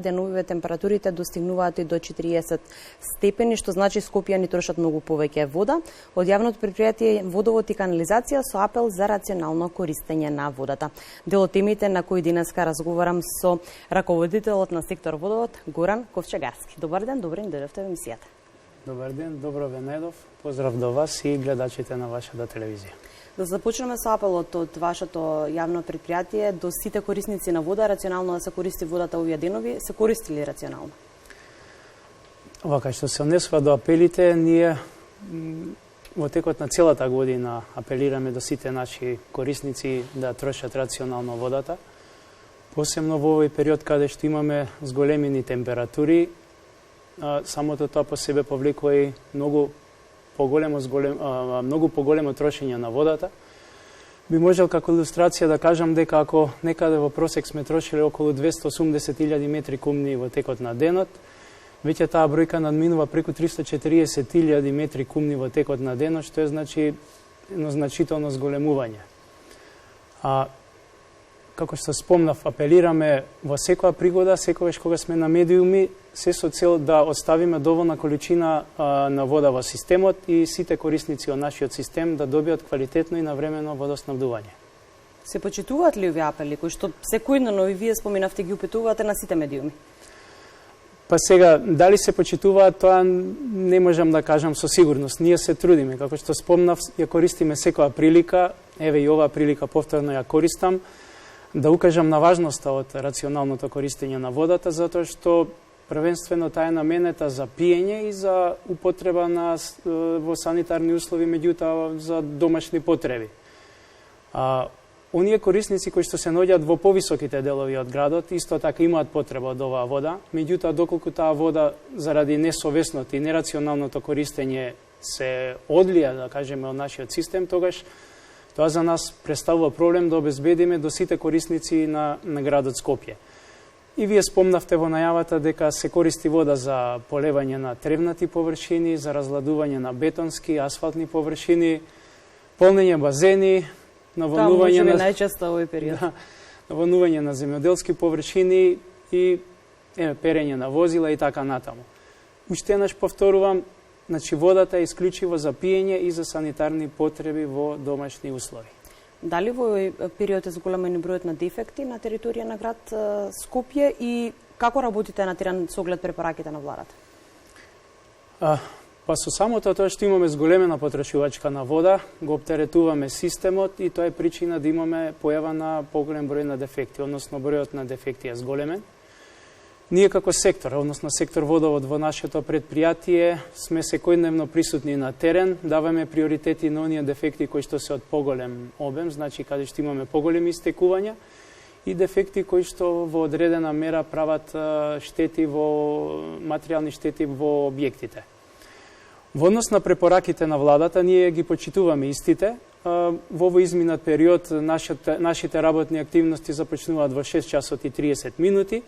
Деновиве температурите достигнуваат и до 40 степени, што значи Скопјани трошат многу повеќе вода. Од јавното предпријатие Водовод и канализација со апел за рационално користење на водата. Дел од темите на кои денеска разговарам со раководителот на сектор Водовод Горан Ковчегарски. Добар ден, добре ни дојдовте во емисијата. Добар ден, добро ве најдов. Поздрав до вас и гледачите на вашата телевизија. Да започнеме со апелот од вашето јавно предпријатие до сите корисници на вода, рационално да се користи водата овие денови, се користи ли рационално? Вака, што се однесува до апелите, ние во текот на целата година апелираме до сите наши корисници да трошат рационално водата. Посебно во овој период каде што имаме зголемени температури, самото тоа по себе повлекува и многу поголемо трошење на водата. Би можел како илустрација да кажам дека ако некаде во просек сме трошили околу 280.000 метри кубни во текот на денот, веќе таа бројка надминува преку 340.000 метри кубни во текот на денот, што е значи едно значително зголемување. Како што спомнав, апелираме во секоја пригода, секогаш кога сме на медиуми, се со цел да оставиме доволна количина на вода во системот и сите корисници од нашиот систем да добијат квалитетно и навремено водоснабдување. Се почитуваат ли овие апели кои што секојдневно и вие споменавте ги упетувате на сите медиуми? Па сега, дали се почитуваат, тоа не можам да кажам со сигурност. Ние се трудиме, како што спомнав, ја користиме секоја прилика, еве и оваа прилика повторно ја користам, да укажам на важноста од рационалното користење на водата, затоа што првенствено таа е наменета за пиење и за употреба во санитарни услови, меѓутоа за домашни потреби. Оние корисници кои што се наоѓаат во повисоките делови од градот, исто така имаат потреба од оваа вода, меѓутоа доколку таа вода заради несовесното и нерационалното користење се одлија, да кажеме, од нашиот систем, тогаш тоа за нас представува проблем да обезбедиме до сите корисници на градот Скопје. И вие спомнавте во најавата дека се користи вода за полевање на тревнати површини, за разладување на бетонски, асфалтни површини, полнење базени, наводнување на најчесто овој период. Наводнување на земјоделски површини и перење на возила и така натаму. Уште еднаш повторувам, значи водата е исклучиво за пиење и за санитарни потреби во домашни услови. Дали во овој период е зголемен бројот на дефекти на територија на град Скопје и како работите на терен со оглед препораките на владата? Па со самото тоа што имаме зголемена потрошувачка на вода, го оптеретуваме системот и тоа е причина да имаме појава на поголем број на дефекти, односно бројот на дефекти е зголемен. Ние како сектор, односно сектор Водовод во нашето предпријатие, сме секојдневно присутни на терен, даваме приоритети на оние дефекти кои што се од поголем обем, значи каде што имаме поголеми истекувања, и дефекти кои што во одредена мера прават материјални штети во објектите. Во однос на препораките на владата, ние ги почитуваме истите. Во овој изминат период нашите работни активности започнуваат во 6 часот и 30 минути.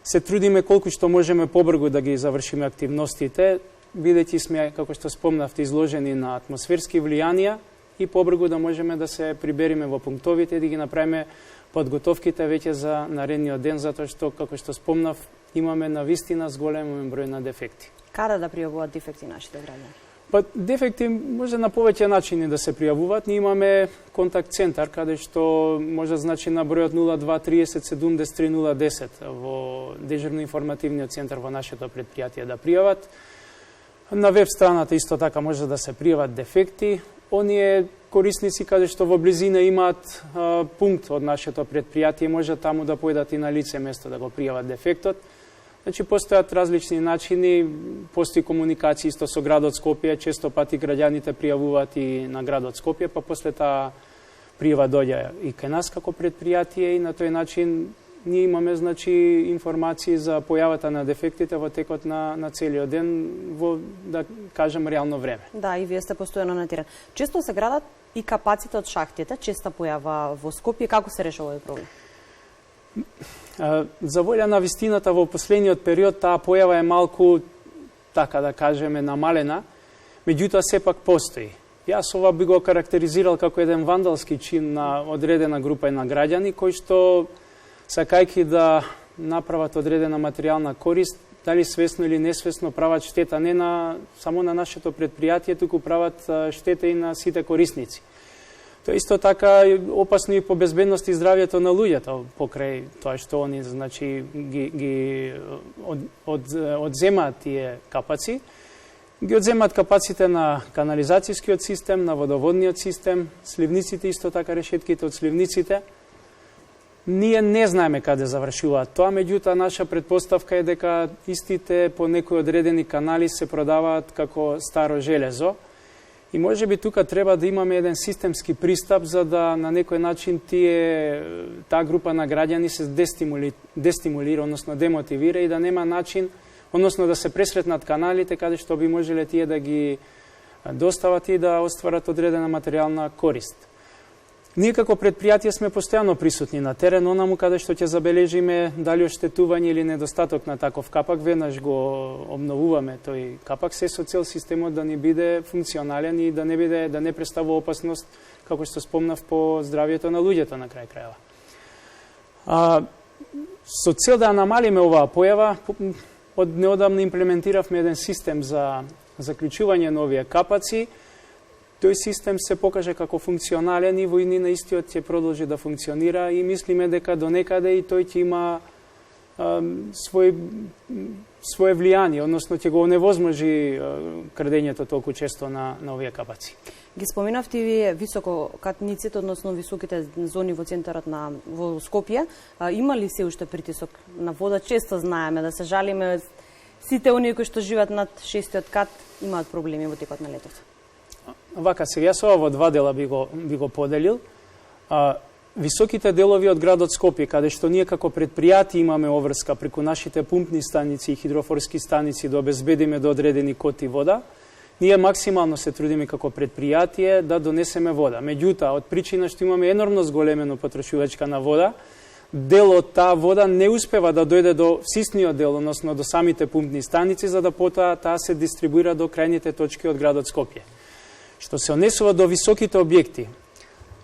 Се трудиме колку што можеме побрзо да ги завршиме активностите, бидејќи сме, како што спомнавте, изложени на атмосферски влијанија и побрзо да можеме да се прибериме во пунктовите и да ги направиме подготовките веќе за наредниот ден, затоа што, како што спомнав, имаме навистина зголемен број на дефекти. Каде да пријавуваат дефекти нашите граѓани? Па дефекти може на повеќе начини да се пријавуваат. Ние имаме контакт центар каде што може значи на бројот 02 30 73 010 во дежурно-информативниот центар во нашето предпријатие да пријават. На веб страната исто така може да се пријават дефекти. Оние корисници каде што во близина имаат пункт од нашето предпријатие може таму да појдат и на лице место да го пријават дефектот. Значи, постојат различни начини, постои комуникација исто со градот Скопје, често пати граѓаните пријавуваат и на градот Скопје, па после таа пријава доаѓа и кај нас како предпријатие и на тој начин ние имаме значи информации за појавата на дефектите во текот на целиот ден во, да кажем, реално време. Да, и вие сте постојано на терен. Често се градат и капаците од шахтите, честа појава во Скопје, како се решава овој проблем? За волја на вистината во последниот период таа појава е малку, така да кажеме, намалена, меѓутоа сепак постои. Јас ова би го карактеризирал како еден вандалски чин на одредена група на граѓани кои што сакајќи да направат одредена материјална корист, дали свесно или несвесно прават штета не само на нашето предпријатие, туку прават штета и на сите корисници. Тоа исто така опасно и по безбедност и здравјето на луѓето, покрај тоа што они ги одземаат тие капаци. Ги одземаат капаците на канализацијскиот систем, на водоводниот систем, сливниците исто така, решетките од сливниците. Ние не знаеме каде завршуваат тоа, меѓутоа наша предпоставка е дека истите по некои одредени канали се продаваат како старо железо. И може би тука треба да имаме еден системски пристап за да на некој начин таа група на граѓани се дестимулира, односно демотивира и да нема начин, односно да се пресретнат каналите каде што би можеле тие да ги достават и да остварат одредена материјална корист. Ние како предпријатие сме постојано присутни на терен, онаму каде што ќе забележиме дали оштетување или недостаток на таков капак, веднаш го обновуваме тој капак, се со цел системот да ни биде функционален и да не представува опасност, како што спомнав, по здравјето на луѓето на крај крајава. Со цел да намалиме оваа појава, од неодамна имплементиравме еден систем за заклучување на овие капаци. Тој систем се покаже како функционален и во иднина истиот ќе продолжи да функционира и мислиме дека до некаде и тој ќе има свое влијание, односно ќе го оневозможи крадењето толку често на овие капаци. Ги споминавте и вие висококатниците, односно високите зони во центарот во Скопје. Има ли се уште притисок на вода? Често знаеме да се жалиме, сите оние кои што живеат над 6-тиот кат имаат проблеми во текот на летото. Вака, сега со во два дела би го поделил. Високите делови од градот Скопје, каде што ние како предпријатие имаме обврска преку нашите пумпни станици и хидрофорски станици да обезбедиме до одредени коти вода, ние максимално се трудиме како предпријатие да донесеме вода. Меѓутоа, од причина што имаме енормно зголемено потрошувачка на вода, дел од таа вода не успева да дојде до всисниот дел, односно до самите пумпни станици, за да потоа таа се дистрибуира до крајните точки од градот Скопје. Што се однесува до високите објекти,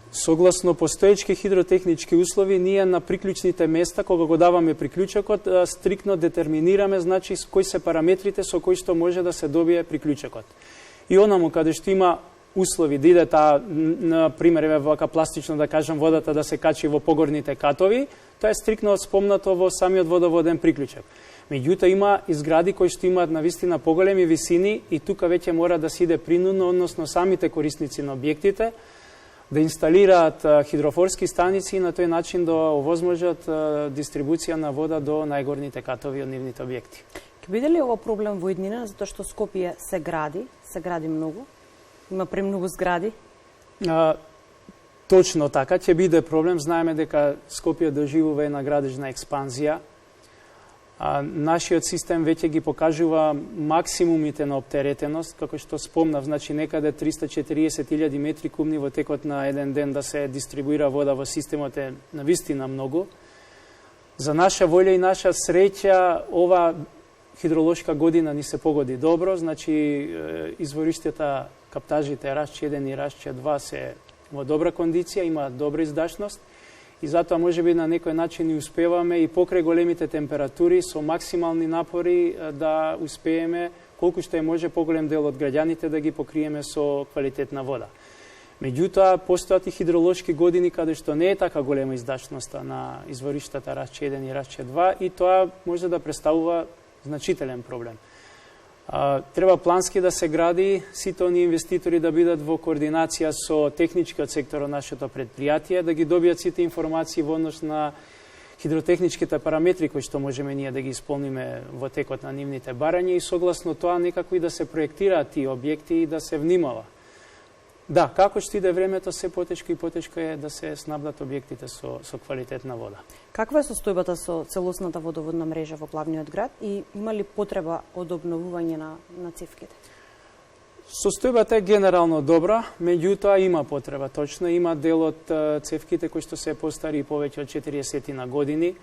согласно постоечки хидротехнички услови, ние на приклучните места, кога го даваме приклучокот, стриктно детерминираме, значи, кои се параметрите со кои што може да се добие приклучокот. И онаму каде што има услови да иде таа, на пример, вака пластично да кажам, водата да се качи во погорните катови, тоа е стриктно спомнато во самиот водоводен приклучок. Меѓутоа има изгради кои што имаат навистина поголеми висини и тука веќе мора да се иде принудно, односно самите корисници на објектите да инсталираат хидрофорски станици и на тој начин да овозможат дистрибуција на вода до најгорните катови од нивните објекти. Ќе биде ли ово проблем во иднина, затоа што Скопје се гради многу? Има премногу згради? Точно така, ќе биде проблем. Знаеме дека Скопје доживува една градежна експанзија. Нашиот систем веќе ги покажува максимумите на оптеретеност, како што спомнав, значи некаде 340.000 метри кубни во текот на еден ден да се дистрибуира вода во системот е навистина многу. За наша волја и наша среќа, ова хидролошка година ни се погоди добро, значи извориштата, каптажите Рашче 1 и Рашче 2 се во добра кондиција, имаат добра издашност, и затоа може би на некој начин и успеваме и покрај големите температури со максимални напори да успееме колку што е може поголем дел од граѓаните да ги покриеме со квалитетна вода. Меѓутоа, постојат и хидролошки години каде што не е така голема издашноста на извориштата Рашче 1 и Рашче 2 и тоа може да представува значителен проблем. Треба плански да се гради, сите оние инвеститори да бидат во координација со техничкиот сектор од нашето предпријатие, да ги добијат сите информации во однос на хидротехничките параметри кои што можеме ние да ги исполниме во текот на нивните барања и согласно тоа некако и да се проектираат тие објекти и да се внимава. Да, како што иде времето, се потешко и потешко е да се снабдат објектите со квалитетна вода. Каква е состојбата со целосната водоводна мрежа во главниот град и има ли потреба од обновување на цевките? Состојбата е генерално добра, меѓутоа има потреба, точно. Има дел од цевките кои што се постари повеќе од 40 на години.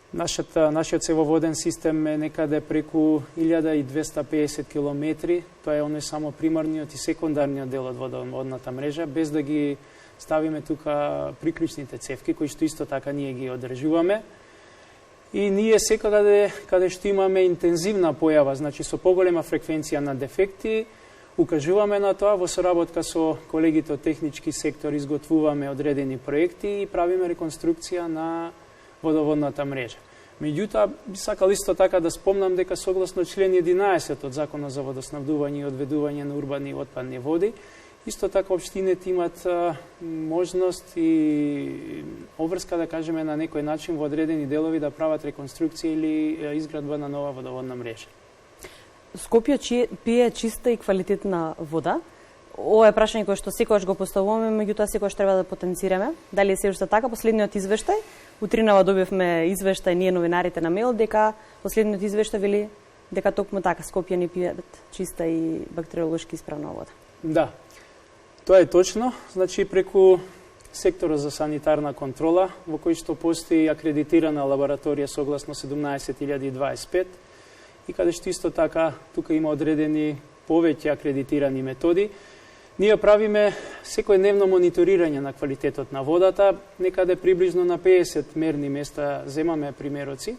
Нашиот цевоводен систем е некаде преку 1250 километри. Тоа е оној само примарниот и секундарниот дел од водоводната мрежа, без да ги ставиме тука приклучните цевки, кои што исто така ние ги одржуваме. И ние секаде каде што имаме интензивна појава, значи со поголема фреквенција на дефекти, укажуваме на тоа, во соработка со колегите од технички сектор изготвуваме одредени проекти и правиме реконструкција на водоводната мрежа. Меѓутоа, би сакал исто така да спомнам дека согласно член 11 од Законот за водоснабдување и одведување на урбани и отпадни води, исто така општините имат можност и обврска, да кажеме, на некој начин во одредени делови да прават реконструкција или изградба на нова водоводна мрежа. Скопје пие чиста и квалитетна вода. Ова е прашање кое што секогаш го поставуваме, меѓутоа секогаш треба да потенцираме. Дали е се уште така? Последниот извештај, утринава добивме извештај ние новинарите на мејл дека последниот извештај вели дека токму така Скопје не пијат чиста и бактериолошки исправна вода. Да. Тоа е точно, значи преку секторот за санитарна контрола, во кој што постои акредитирана лабораторија согласно 17025 и каде што исто така тука има одредени повеќе акредитирани методи. Ние правиме секојдневно мониторирање на квалитетот на водата, некаде приближно на 50 мерни места земаме примероци.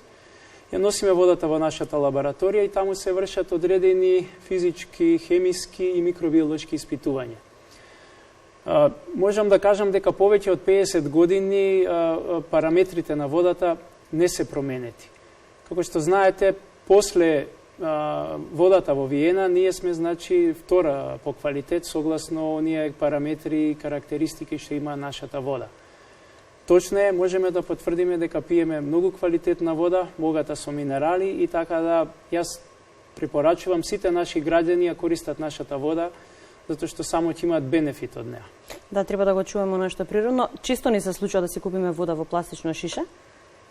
Ја носиме водата во нашата лабораторија и таму се вршат одредени физички, хемиски и микробиолошки испитувања. Можам да кажам дека повеќе од 50 години параметрите на водата не се променети. Како што знаете, после водата во Виена, ние сме, значи, втора по квалитет согласно оние параметри и карактеристики што има нашата вода. Точно е, можеме да потврдиме дека пиеме многу квалитетна вода, богата со минерали и така да јас препорачувам сите наши граѓани ја користат нашата вода, затоа што само ќе имаат бенефит од неа. Да, треба да го чуваме нешто природно. Чисто ни се случува да си купиме вода во пластична шиша,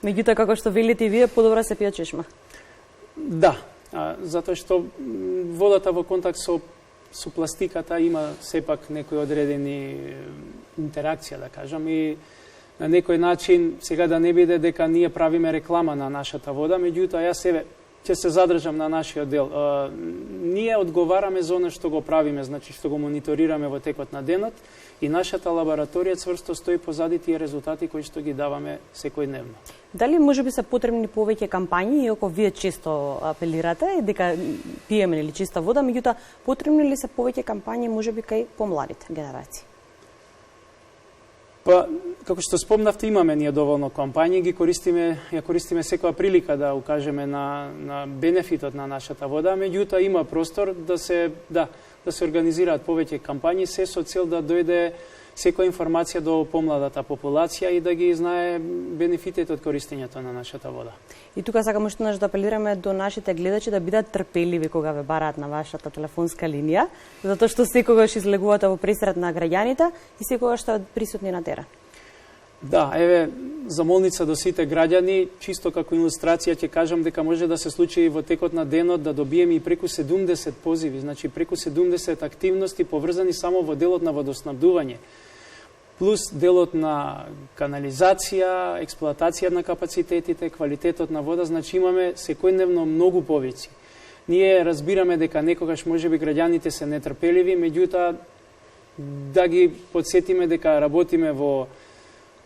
меѓутоа како што велите и вие, подобро се пие чешма. Да, затоа што водата во контакт со пластиката има сепак некои одредени интеракција, да кажам, и на некој начин, сега да не биде дека ние правиме реклама на нашата вода, меѓутоа јас себе ќе се задржам на нашиот дел. Ние одговараме за оно што го правиме, значи што го мониторираме во текот на денот и нашата лабораторија цврсто стои позади тие резултати кои што ги даваме секојдневно. Дали можеби се потребни повеќе кампањи, иако вие често апелирате дека пиеме или чиста вода, меѓутоа потребни ли се повеќе кампањи можеби кај помладите генерации? Па, како што спомнавте, имаме ние доволно кампањи, ја користиме секоја прилика да укажеме на бенефитот на нашата вода, меѓутоа има простор да се организираат повеќе кампањи, се со цел да дојде секоја информација до помладата популација и да ги знае бенефитите од користењето на нашата вода. И тука сакам уште да апелираме до нашите гледачи да бидат трпеливи кога ве бараат на вашата телефонска линија, затоа што секогаш излегувате во пресред на граѓаните и секогаш сте присутни на терен. Да, еве, замолница до сите граѓани, чисто како илустрација ќе кажам дека може да се случи во текот на денот да добиеме и преку 70 позиви, значи преку 70 активности поврзани само во делот на водоснабдување, плюс делот на канализација, експлоатација на капацитетите, квалитетот на вода, значи имаме секојдневно многу повици. Ние разбираме дека некогаш можеби граѓаните се нетрпеливи, меѓутоа да ги подсетиме дека работиме во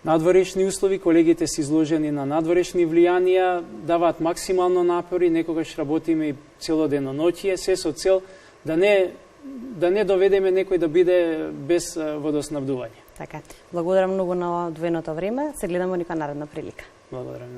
надворешни услови, колегите се изложени на надворешни влијанија, даваат максимално напори, некогаш работиме и целоденоноќие, се со цел да не доведеме некој да биде без водоснабдување. Така. Благодарам многу на одвоеното време. Се гледаме нека наредна прилика. Благодарам.